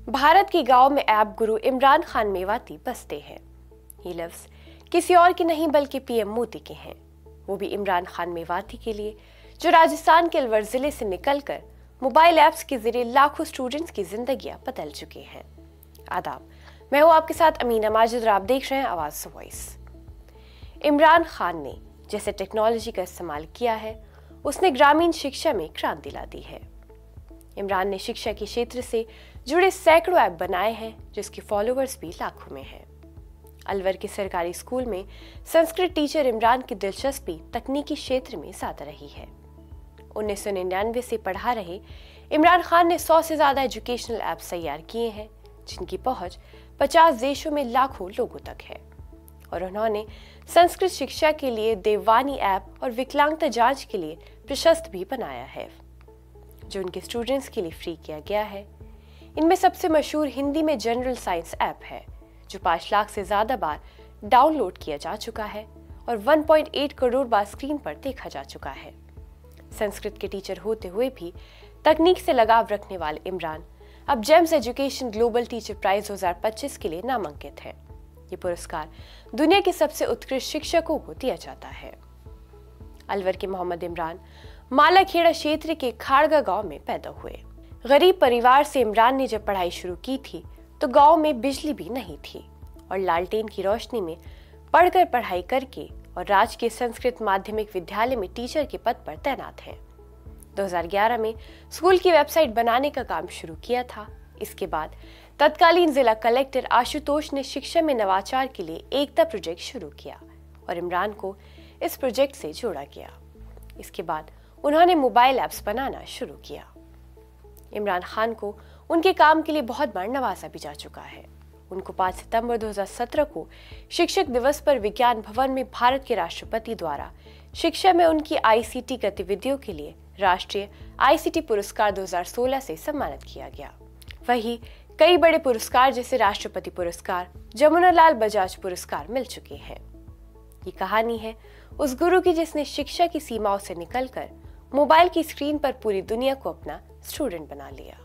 भारत के गांव में ऐप गुरु इमरान खान मेवाती बसते हैं। ये लफ्ज किसी और के नहीं बल्कि पीएम मोदी के हैं, वो भी इमरान खान मेवाती के लिए, जो राजस्थान के अलवर जिले से निकलकर मोबाइल ऐप्स के जरिए लाखों स्टूडेंट्स की जिंदगियां बदल चुके हैं। आदाब, मैं हूं आपके साथ अमीना माजिद और आप देख रहे हैं आवाज वॉइस। इमरान खान ने जैसे टेक्नोलॉजी का इस्तेमाल किया है, उसने ग्रामीण शिक्षा में क्रांति ला दी है। इमरान ने शिक्षा के क्षेत्र से जुड़े सैकड़ों ऐप बनाए हैं, जिसके फॉलोअर्स भी लाखों में हैं। अलवर के सरकारी स्कूल में संस्कृत टीचर इमरान की दिलचस्पी तकनीकी क्षेत्र में ज्यादा रही है। 1999 से पढ़ा रहे इमरान खान ने 100 से ज्यादा एजुकेशनल ऐप्स तैयार किए हैं, जिनकी पहुंच 50 देशों में लाखों लोगों तक है। और उन्होंने संस्कृत शिक्षा के लिए देववानी ऐप और विकलांगता जांच के लिए प्रशस्त भी बनाया है, जो उनके स्टूडेंट्स के लिए फ्री किया गया है। इनमें सबसे मशहूर हिंदी में जनरल साइंस ऐप है, जो 5 लाख से ज्यादा बार डाउनलोड किया जा चुका है और 1.8 करोड़ बार स्क्रीन पर देखा जा चुका है। संस्कृत के टीचर होते हुए भी तकनीक से लगाव रखने वाले इमरान अब GEMS education global teacher prize 2025 के लिए नामांकित है। ये पुरस्कार दुनिया के सबसे उत्कृष्ट शिक्षकों को दिया जाता है। अलवर के मोहम्मद इमरान मालाखेड़ा क्षेत्र के खाड़गा गांव में पैदा हुए। गरीब परिवार से इमरान ने जब पढ़ाई शुरू की थी तो गांव में बिजली भी नहीं थी और लालटेन की रोशनी में पढ़कर पढ़ाई करके और राजकीय संस्कृत माध्यमिक विद्यालय में टीचर के पद पर तैनात हैं। 2011 में स्कूल की वेबसाइट बनाने का काम शुरू किया था। इसके बाद तत्कालीन जिला कलेक्टर आशुतोष ने शिक्षा में नवाचार के लिए एकता प्रोजेक्ट शुरू किया और इमरान को इस प्रोजेक्ट से जोड़ा गया। इसके बाद उन्होंने मोबाइल ऐप्स बनाना शुरू किया। इमरान खान को उनके काम के लिए बहुत बार नवाजा भी जा चुका है। उनको 5 सितंबर 2017 को शिक्षक दिवस पर विज्ञान भवन में भारत के राष्ट्रपति द्वारा शिक्षा में उनकी आईसीटी गतिविधियों के लिए राष्ट्रीय आईसीटी पुरस्कार 2016 से सम्मानित किया गया। वहीं कई बड़े पुरस्कार जैसे राष्ट्रपति पुरस्कार, जमुनालाल बजाज पुरस्कार मिल चुके हैं। ये कहानी है उस गुरु की, जिसने शिक्षा की सीमाओं से निकलकर मोबाइल की स्क्रीन पर पूरी दुनिया को अपना स्टूडेंट बना लिया।